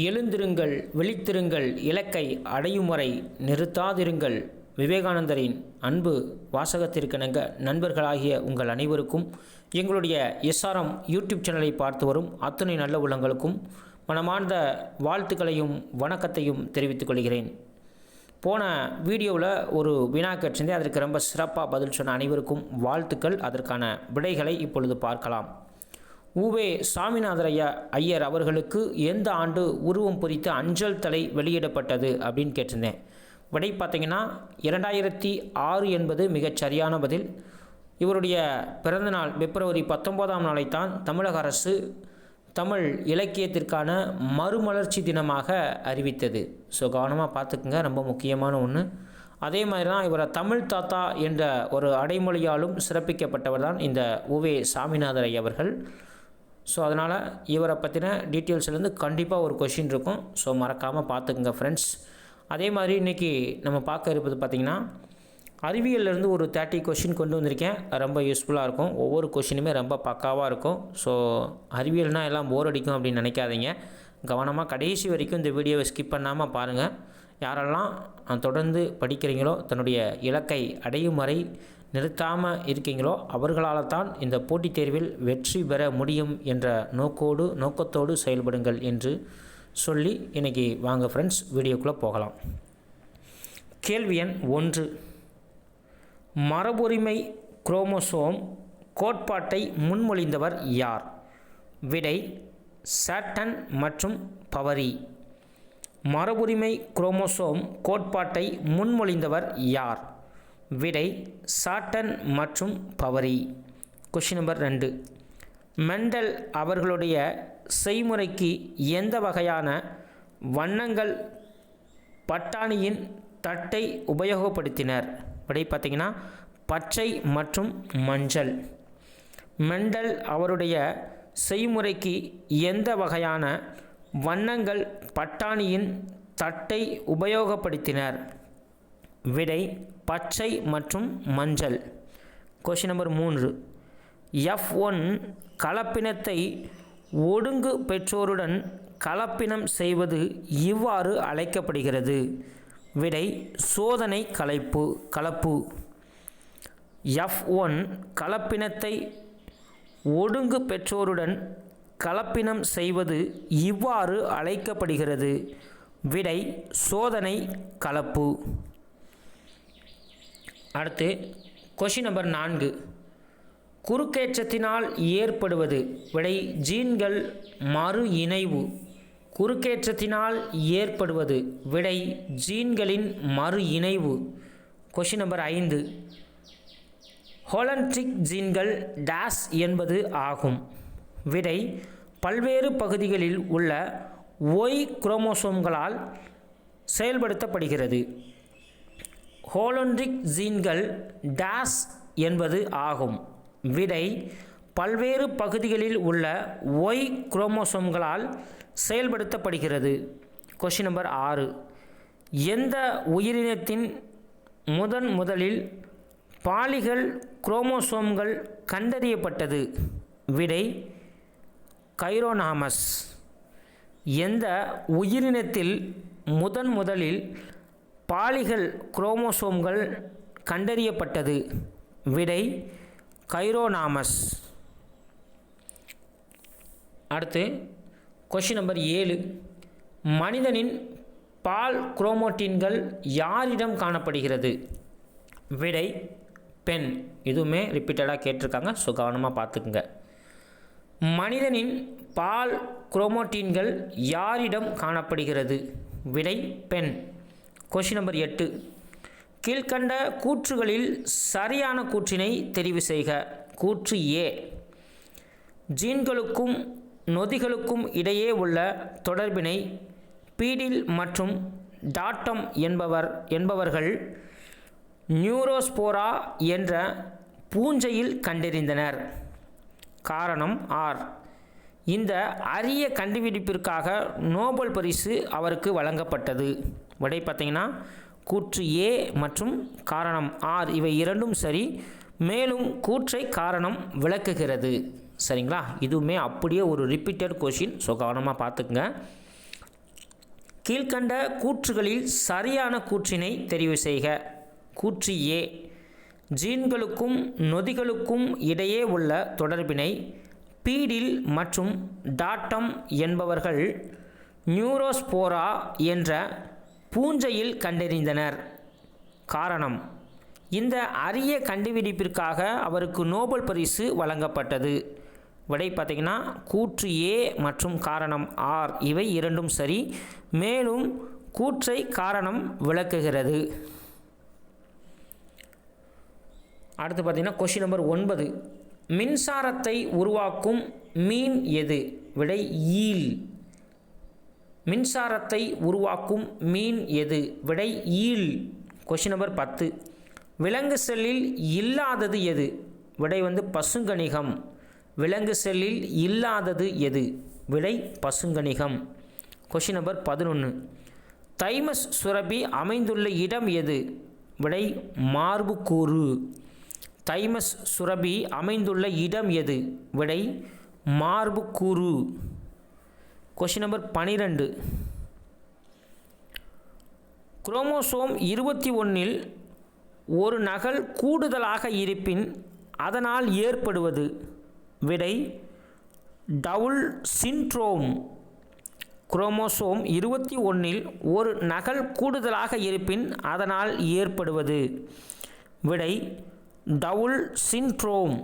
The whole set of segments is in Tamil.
எழுந்திருங்கள், விழித்திருங்கள், இலக்கை அடையும் வரை நிறுத்தாதிருங்கள். விவேகானந்தரின் அன்பு வாசகத்திற்கிணங்க நண்பர்களாகிய உங்கள் அனைவருக்கும் எங்களுடைய எஸ்ஆர்எம் யூடியூப் சேனலை பார்த்து வரும் அத்தனை நல்ல உள்ளங்களுக்கும் மனமார்ந்த வாழ்த்துக்களையும் வணக்கத்தையும் தெரிவித்துக் கொள்கிறேன். போன வீடியோவில் ஒரு வினா கேட்டிருந்தேன். அதற்கு ரொம்ப சிறப்பாக பதில் சொன்ன அனைவருக்கும் வாழ்த்துக்கள். அதற்கான விடைகளை இப்பொழுது பார்க்கலாம். உவே சாமிநாதர் ஐயர் அவர்களுக்கு எந்த ஆண்டு உருவம் பொறித்த அஞ்சல் தலை வெளியிடப்பட்டது அப்படின்னு கேட்டிருந்தேன். விடை பார்த்திங்கன்னா 2006 என்பது மிகச் சரியான பதில். இவருடைய பிறந்தநாள் பிப்ரவரி 19ஆம் நாளைத்தான் தமிழக அரசு தமிழ் இலக்கியத்திற்கான மறுமலர்ச்சி தினமாக அறிவித்தது. ஸோ கவனமாக பார்த்துக்குங்க, ரொம்ப முக்கியமான ஒன்று. அதே மாதிரி தான் இவரை தமிழ் தாத்தா என்ற ஒரு அடைமொழியாலும் சிறப்பிக்கப்பட்டவர் தான் இந்த உவே சாமிநாதர் அவர்கள். ஸோ அதனால் இவரை பற்றின டீட்டெயில்ஸ்லேருந்து கண்டிப்பாக ஒரு கொஷின் இருக்கும். ஸோ மறக்காமல் பார்த்துக்குங்க ஃப்ரெண்ட்ஸ். அதே மாதிரி இன்றைக்கி நம்ம பார்க்க இருப்பது பார்த்திங்கன்னா அறிவியல்லேருந்து ஒரு 30 கொஷின் கொண்டு வந்திருக்கேன். ரொம்ப யூஸ்ஃபுல்லாக இருக்கும். ஒவ்வொரு கொஷினுமே ரொம்ப பக்காவாக இருக்கும். ஸோ அறிவியல்னால் எல்லாம் போர் அடிக்கும் அப்படின்னு நினைக்காதீங்க. கவனமாக கடைசி வரைக்கும் இந்த வீடியோவை ஸ்கிப் பண்ணாமல் பாருங்கள். யாரெல்லாம் தொடர்ந்து படிக்கிறீங்களோ, தன்னுடைய இலக்கை அடையும் வரை நிறுத்தாமல் இருக்கீங்களோ அவர்களால் தான் இந்த போட்டித் தேர்வில் வெற்றி பெற முடியும் என்ற நோக்கத்தோடு செயல்படுங்கள் என்று சொல்லி இன்றைக்கி வாங்க ஃப்ரெண்ட்ஸ் வீடியோக்குள்ளே போகலாம். கேள்வி எண் 1. மரபுரிமை குரோமோசோம் கோட்பாட்டை முன்மொழிந்தவர் யார்? விடை சாட்டன் மற்றும் பவரி. மரபுரிமை குரோமோசோம் கோட்பாட்டை முன்மொழிந்தவர் யார்? விடை சாட்டன் மற்றும் பவரி. Question number 2. மெண்டல் அவர்களுடைய செய்முறைக்கு எந்த வகையான வண்ணங்கள் பட்டாணியின் தட்டை உபயோகப்படுத்தினர்? விடை பார்த்திங்கன்னா பச்சை மற்றும் மஞ்சள். மெண்டல் அவருடைய செய்முறைக்கு எந்த வகையான வண்ணங்கள் பட்டாணியின் தட்டை உபயோகப்படுத்தினர்? விடை பச்சை மற்றும் மஞ்சள். Question number 3. F1 கலப்பினத்தை ஒடுங்கு பெற்றோருடன் கலப்பினம் செய்வது இவ்வாறு அழைக்கப்படுகிறது. விடை சோதனை கலப்பு. F1 கலப்பினத்தை ஒடுங்கு பெற்றோருடன் கலப்பினம் செய்வது இவ்வாறு அழைக்கப்படுகிறது. விடை சோதனை கலப்பு. அடுத்து கொஷின் நம்பர் 4. குறுக்கேற்றத்தினால் ஏற்படுவது? விடை ஜீன்கள் மறு இணைவு. குறுக்கேற்றத்தினால் ஏற்படுவது? விடை ஜீன்களின் மறு இணைவு. Question number 5. ஹோலன்ட்ரிக் ஜீன்கள் டேஸ் என்பது ஆகும். விடை பல்வேறு பகுதிகளில் உள்ள ஒய் குரோமோசோம்களால் செயல்படுத்தப்படுகிறது. ஹோலன்ட்ரிக் ஜீன்கள் டேஸ் என்பது ஆகும். விடை பல்வேறு பகுதிகளில் உள்ள ஒய் குரோமோசோம்களால் செயல்படுத்தப்படுகிறது. Question number 6. எந்த உயிரினத்தின் முதலில் பாலிகள் குரோமோசோம்கள் கண்டறியப்பட்டது? விடை கைரோனாமஸ். எந்த உயிரினத்தில் முதலில் பாலிகள் குரோமோசோம்கள் கண்டறியப்பட்டது? விடை கைரோனாமஸ். அடுத்து கொஷின் நம்பர் 7. மனிதனின் பால் குரோமோட்டின்கள் யாரிடம் காணப்படுகிறது? விடை பெண். இதுவுமே ரிப்பீட்டடாக கேட்டிருக்காங்க. ஸோ கவனமாக பார்த்துக்குங்க. மனிதனின் பால் குரோமோட்டின்கள் யாரிடம் காணப்படுகிறது? விடை பெண். Question number 8. கீழ்கண்ட கூற்றுகளில் சரியான கூற்றினை தெரிவு செய்க. கூற்று A. ஜீன்களுக்கும் நொதிகளுக்கும் இடையே உள்ள தொடர்பினை பீடில் மற்றும் டாட்டம் என்பவர்கள் நியூரோஸ்போரா என்ற பூஞ்சையில் கண்டறிந்தனர். காரணம் R. இந்த அரிய கண்டுபிடிப்பிற்காக நோபல் பரிசு அவருக்கு வழங்கப்பட்டது. விடை பார்த்திங்கன்னா கூற்று A மற்றும் காரணம் R இவை இரண்டும் சரி. மேலும் கூற்றை காரணம் விளக்குகிறது. சரிங்களா? இதுவுமே அப்படியே ஒரு ரிப்பீட்டட் கொஷின். ஸோ கவனமாக பார்த்துக்குங்க. கீழ்கண்ட கூற்றுகளில் சரியான கூற்றினை தெரிவு செய்க. கூற்று ஏ, ஜீன்களுக்கும் நொதிகளுக்கும் இடையே உள்ள தொடர்பினை பீடில் மற்றும் டாட்டம் என்பவர்கள் நியூரோஸ்போரா என்ற பூஞ்சையில் கண்டறிந்தனர். காரணம், இந்த அரிய கண்டுபிடிப்பிற்காக அவருக்கு நோபல் பரிசு வழங்கப்பட்டது. விடை பார்த்திங்கன்னா கூற்று ஏ மற்றும் காரணம் ஆர் இவை இரண்டும் சரி. மேலும் கூற்றை காரணம் விளக்குகிறது. அடுத்து பார்த்திங்கன்னா கொஷின் நம்பர் 9, மின்சாரத்தை உருவாக்கும் மீன் எது? விடை ஈல். மின்சாரத்தை உருவாக்கும் மீன் எது? விடை ஈல். கொஷின் நம்பர் 10, விலங்கு செல்லில் இல்லாதது எது? விடை பசுங்கணிகம். விலங்கு செல்லில் இல்லாதது எது? விடை பசுங்கணிகம். கொஷின் நம்பர் 11, தைமஸ் சுரபி அமைந்துள்ள இடம் எது? விடை மார்புக்கூறு. தைமஸ் சுரபி அமைந்துள்ள இடம் எது? விடை மார்புக்கூறு. கொஷின் நம்பர் 12, குரோமோசோம் 21இல் ஒரு நகல் கூடுதலாக இருப்பின் அதனால் ஏற்படுவது? விடை டவுல் சிண்ட்ரோம். குரோமோசோம் 21இல் ஒரு நகல் கூடுதலாக இருப்பின் அதனால் ஏற்படுவது? விடை டவுல் சிண்ட்ரோம்.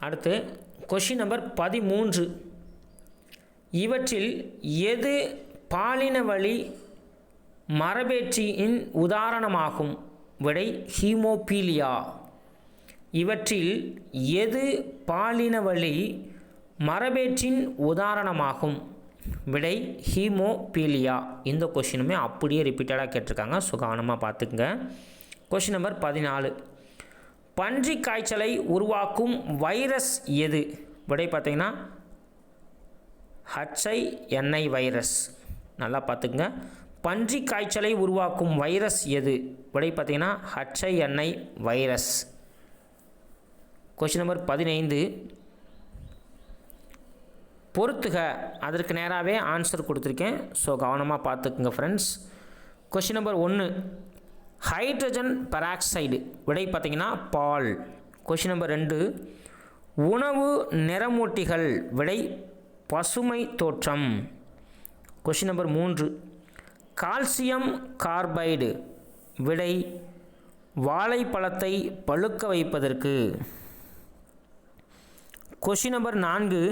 அடுத்து கொஷின் நம்பர் 13, இவற்றில் எது பாலின வழி மரபேற்றியின் உதாரணமாகும்? விடை ஹீமோபீலியா. இவற்றில் எது பாலின வழி மரபேற்றின் உதாரணமாகும்? விடை ஹீமோபீலியா. இந்த கொஷினுமே அப்படியே ரிப்பீட்டடாக கேட்டிருக்காங்க, ஸோ கவனமாக பார்த்துக்குங்க. கொஷின் நம்பர் 14, பன்றி காய்ச்சலை உருவாக்கும் வைரஸ் எது? விடை பார்த்திங்கன்னா HINI வைரஸ். நல்லா பார்த்துக்குங்க. பன்றி காய்ச்சலை உருவாக்கும் வைரஸ் எது? விடை பார்த்திங்கன்னா HINI வைரஸ். கொஷின் நம்பர் 15, பொறுத்துக. அதற்கு நேராகவே ஆன்சர் கொடுத்துருக்கேன், ஸோ கவனமாக பார்த்துக்குங்க friends. Question number 1, hydrogen peroxide. விடை பார்த்திங்கன்னா பால். கொஷின் நம்பர் 2, உணவு நிறமூட்டிகள். விடை பசுமை தோற்றம். Question number 3, calcium carbide. விடை வாழைப்பழத்தை பழுக்க வைப்பதற்கு. கொஷின் நம்பர் 4,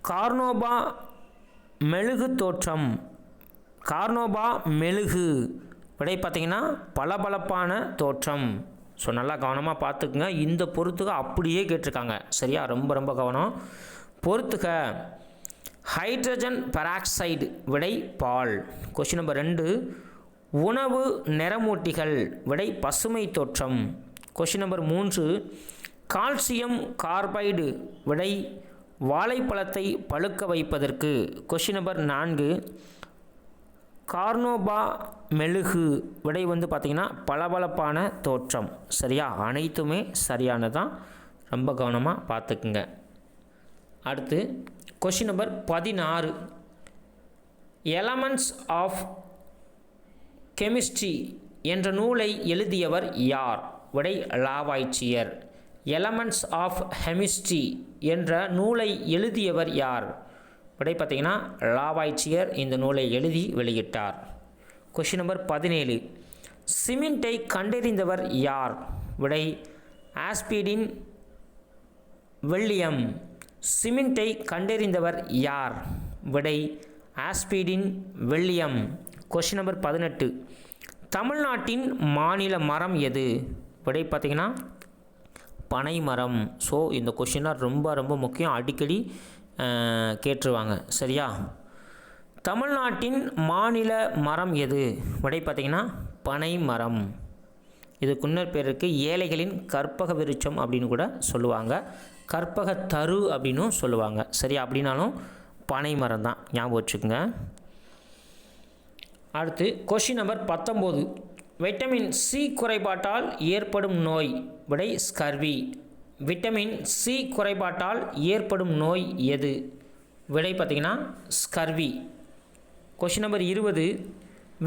கார்னோபா மெழுகு தோற்றம். கார்னோபா மெழுகு. விடை பார்த்திங்கன்னா பளபளப்பான தோற்றம். ஸோ நல்லா கவனமாக பார்த்துக்குங்க. இந்த பொறுத்துக அப்படியே கேட்டிருக்காங்க, சரியா? ரொம்ப ரொம்ப கவனம். பொறுத்துக ஹைட்ரஜன் பெராக்சைடு. விடை பால். கொஷின் நம்பர் 2, உணவு நிறமூட்டிகள். விடை பசுமை தோற்றம். Question number 3, calcium carbide. விடை வாழைப்பழத்தை பழுக்க வைப்பதற்கு. கொஷின் நம்பர் 4, கார்னோபா மெழுகு. விடை பார்த்திங்கன்னா பளபளப்பான தோற்றம். சரியா? அனைத்துமே சரியானதான், ரொம்ப கவனமாக பார்த்துக்குங்க. அடுத்து question number 16, elements of chemistry என்ற நூலை எழுதியவர் யார்? விடை லாவாய்ச்சியர். எலமெண்ட்ஸ் ஆஃப் கெமிஸ்ட்ரி என்ற நூலை எழுதியவர் யார்? விடை பார்த்திங்கன்னா லாவாய்ச்சியர் இந்த நூலை எழுதி வெளியிட்டார். கொஷின் நம்பர் 17, சிமெண்ட்டை கண்டறிந்தவர் யார்? விடை ஆஸ்பிடின் வில்லியம். சிமெண்ட்டை கண்டறிந்தவர் யார்? விடை ஆஸ்பிடின் வில்லியம். கொஷின் நம்பர் 18, தமிழ்நாட்டின் மாநில மரம் எது? விடை பார்த்திங்கன்னா பனை மரம். ஸோ இந்த கொஷினாக ரொம்ப ரொம்ப முக்கியம், அடிக்கடி கேட்டுருவாங்க, சரியா? தமிழ்நாட்டின் மாநில மரம் எது? விடை பார்த்திங்கன்னா பனை மரம். இதுக்கு இன்னொரு பேர் இருக்குது, ஏழைகளின் கற்பக விருட்சம் அப்படின்னு கூட சொல்லுவாங்க, கற்பக தரு அப்படின்னும் சொல்லுவாங்க, சரியா? அப்படின்னாலும் பனை மரம் தான், ஞாபகம் வச்சுக்கோங்க. அடுத்து கொஷின் நம்பர் 19, விட்டமின் சி குறைபாட்டால் ஏற்படும் நோய். விடை ஸ்கர்வி. விட்டமின் சி குறைபாட்டால் ஏற்படும் நோய் எது? விடை பார்த்திங்கன்னா ஸ்கர்வி. கொஷின் நம்பர் 20,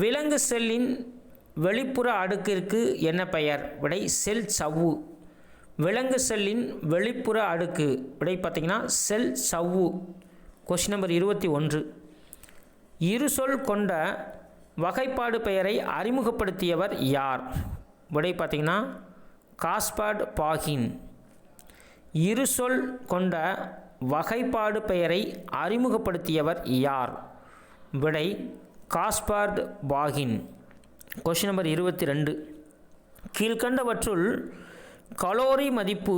விலங்கு செல்லின் வெளிப்புற அடுக்கிற்கு என்ன பெயர்? விடை செல் சவ்வு. விலங்கு செல்லின் வெளிப்புற அடுக்கு விடை பார்த்திங்கன்னா செல் சவ்வு. கொஷின் நம்பர் 21, இரு சொல் கொண்ட வகைப்பாடு பெயரை அறிமுகப்படுத்தியவர் யார்? விடை பார்த்திங்கன்னா காஸ்பர்ட் பாகின். இரு சொல் கொண்ட வகைப்பாடு பெயரை அறிமுகப்படுத்தியவர் யார்? விடை காஸ்பர்ட் பாகின். கொஷின் நம்பர் 22, கீழ்கண்டவற்றுள் கலோரி மதிப்பு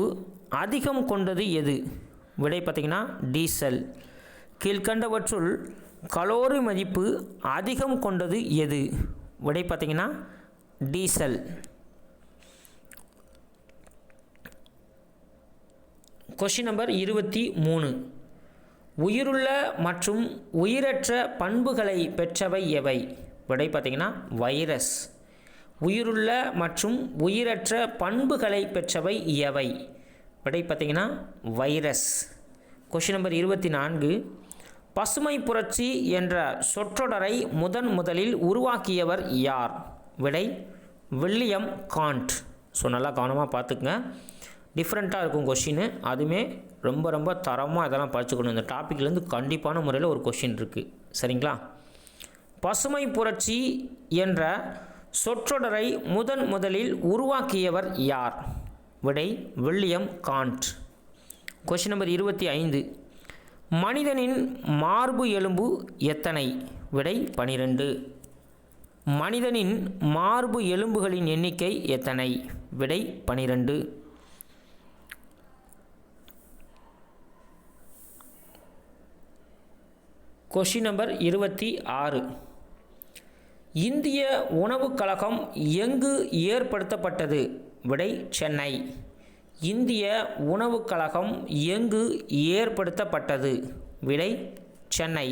அதிகம் கொண்டது எது? விடை பார்த்திங்கன்னா டீசல். கீழ்கண்டவற்றுள் கலோரி மதிப்பு அதிகம் கொண்டது எது? விடை பார்த்திங்கன்னா டீசல். கொஷின் நம்பர் 23, உயிருள்ள மற்றும் உயிரற்ற பண்புகளை பெற்றவை எவை? விடை பார்த்திங்கன்னா வைரஸ். உயிருள்ள மற்றும் உயிரற்ற பண்புகளை பெற்றவை எவை? விடை பார்த்திங்கன்னா வைரஸ். கொஷின் நம்பர் 24, பசுமை புரட்சி என்ற சொற்றொடரை முதலில் உருவாக்கியவர் யார்? விடை வில்லியம் காண்ட். ஸோ நல்லா கவனமாக பார்த்துக்குங்க, டிஃப்ரெண்ட்டாக இருக்கும் கொஷின். அதுவுமே ரொம்ப தரமாக இதெல்லாம் படிச்சுக்கணும். இந்த டாப்பிக்லேருந்து கண்டிப்பான முறையில் ஒரு கொஷின் இருக்குது, சரிங்களா? பசுமை புரட்சி என்ற சொற்றொடரை முதலில் உருவாக்கியவர் யார்? விடை வில்லியம் காண்ட். கொஷின் நம்பர் 25, மனிதனின் மார்பு எலும்பு எத்தனை? விடை 12. மனிதனின் மார்பு எலும்புகளின் எண்ணிக்கை எத்தனை? விடை 12. கொஷின் நம்பர் 26, இந்திய உணவுக் கழகம் எங்கு ஏற்படுத்தப்பட்டது? விடை சென்னை. இந்திய உணவுக் கழகம் எங்கு ஏற்படுத்தப்பட்டது? விடை சென்னை.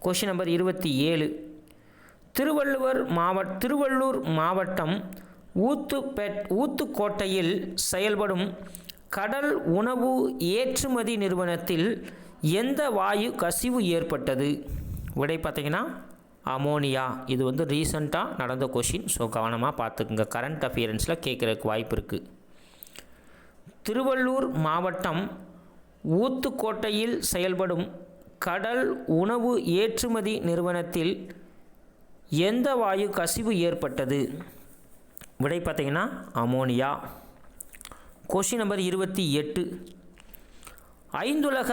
கொஷின் நம்பர் 27, திருவள்ளூர் மாவட்டம் ஊத்துக்கோட்டையில் செயல்படும் கடல் உணவு ஏற்றுமதி நிறுவனத்தில் எந்த வாயு கசிவு ஏற்பட்டது? விடை பார்த்திங்கன்னா அமோனியா. இது ரீசண்டாக நடந்த கொஷின். ஸோ கவனமாக பார்த்துக்குங்க, கரண்ட் அஃபியரன்ஸில் கேட்குறதுக்கு வாய்ப்பு இருக்குது. திருவள்ளூர் மாவட்டம் ஊத்துக்கோட்டையில் செயல்படும் கடல் உணவு ஏற்றுமதி நிறுவனத்தில் எந்த வாயு கசிவு ஏற்பட்டது? விடை பார்த்திங்கன்னா அமோனியா. கொஷின் நம்பர் 28, ஐந்துலக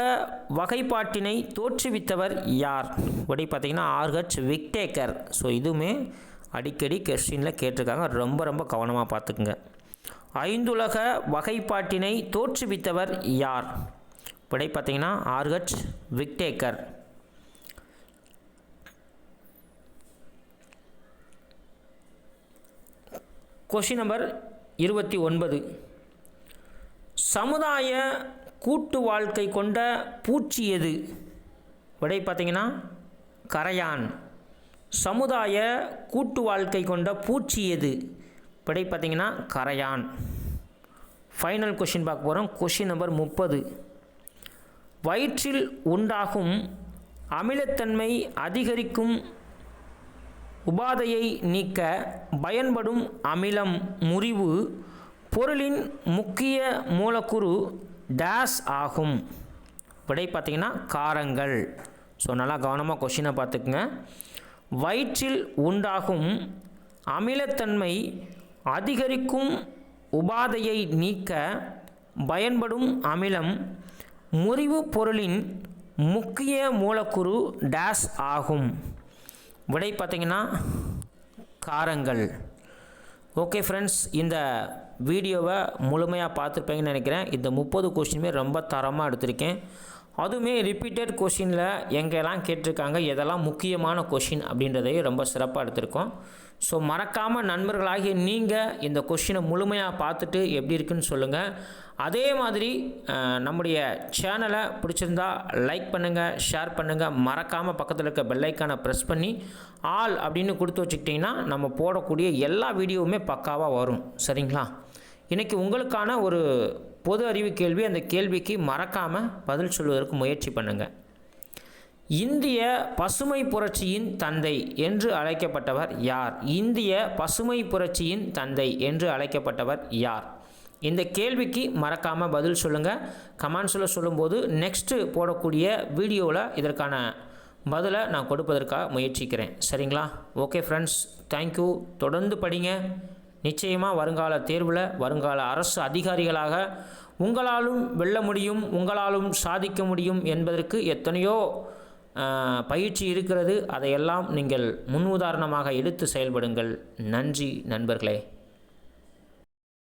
வகைப்பாட்டினை தோற்றுவித்தவர் யார்? விடை பார்த்திங்கன்னா ஆர்ஹெச் விக்டேக்கர். ஸோ இதுவுமே அடிக்கடி கொஸ்டினில் கேட்டிருக்காங்க, ரொம்ப கவனமாக பார்த்துக்குங்க. ஐந்துலக வகைப்பாட்டினை தோற்றுவித்தவர் யார்? விடை பார்த்திங்கன்னா ஆர்ஹெச் விக்டேக்கர். கொஷின் நம்பர் 29, சமுதாய கூட்டு வாழ்க்கை கொண்ட பூச்சி எது? விடை பார்த்திங்கன்னா கரையான். சமுதாய கூட்டு வாழ்க்கை கொண்ட பூச்சி எது? விடை பார்த்திங்கன்னா கரையான். ஃபைனல் கொஷின் பார்க்க போகிறோம். கொஷின் நம்பர் 30, வயிற்றில் உண்டாகும் அமிலத்தன்மை அதிகரிக்கும் உபாதையை நீக்க பயன்படும் அமிலம் முறிவு பொருளின் முக்கிய மூலக்கூறு டேஸ் ஆகும்? விடை பார்த்திங்கன்னா காரங்கள். ஸோ நல்லா கவனமாக கொஷினை பார்த்துக்குங்க. வயிற்றில் உண்டாகும் அமிலத்தன்மை அதிகரிக்கும் உபாதையை நீக்க பயன்படும் அமிலம் முறிவு பொருளின் முக்கிய மூலக்கூறு டேஸ் ஆகும்? விடை பார்த்திங்கன்னா காரங்கள். ஓகே ஃப்ரெண்ட்ஸ், இந்த வீடியோவை முழுமையாக பார்த்துருப்பீங்கன்னு நினைக்கிறேன். இந்த 30 கொஷினுமே ரொம்ப தரமாக எடுத்திருக்கேன். அதுவுமே ரிப்பீட்டட் கொஷினில் எங்கெல்லாம் கேட்டிருக்காங்க, எதெல்லாம் முக்கியமான கொஷின் அப்படின்றதையும் ரொம்ப சிறப்பாக எடுத்திருக்கோம். ஸோ மறக்காமல் நண்பர்களாகிய நீங்கள் இந்த கொஷினை முழுமையாக பார்த்துட்டு எப்படி இருக்குன்னு சொல்லுங்கள். அதே மாதிரி நம்முடைய சேனலை பிடிச்சிருந்தா லைக் பண்ணுங்கள், ஷேர் பண்ணுங்கள். மறக்காமல் பக்கத்தில் இருக்க பெல்லைக்கானை ப்ரெஸ் பண்ணி ஆல் அப்படின்னு கொடுத்து வச்சுக்கிட்டிங்கன்னா நம்ம போடக்கூடிய எல்லா வீடியோவுமே பக்காவாக வரும், சரிங்களா? இன்றைக்கி உங்களுக்கான ஒரு பொது அறிவு கேள்வி. அந்த கேள்விக்கு மறக்காமல் பதில் சொல்வதற்கு முயற்சி பண்ணுங்கள். இந்திய பசுமை புரட்சியின் தந்தை என்று அழைக்கப்பட்டவர் யார்? இந்திய பசுமை புரட்சியின் தந்தை என்று அழைக்கப்பட்டவர் யார்? இந்த கேள்விக்கு மறக்காமல் பதில் சொல்லுங்கள். கமெண்ட்ஸில் சொல்லும்போது நெக்ஸ்ட்டு போடக்கூடிய வீடியோவில் இதற்கான பதிலை நான் கொடுப்பதற்காக முயற்சிக்கிறேன். சரிங்களா? Okay friends, thank you. தொடர்ந்து படிங்க. நிச்சயமாக வருங்கால தேர்வில் வருங்கால அரசு அதிகாரிகளாக உங்களாலும் வெல்ல முடியும், உங்களாலும் சாதிக்க முடியும் என்பதற்கு எத்தனையோ பயிற்சி இருக்கிறது. அதையெல்லாம் நீங்கள் முன் உதாரணமாக எடுத்து செயல்படுங்கள். நன்றி நண்பர்களே.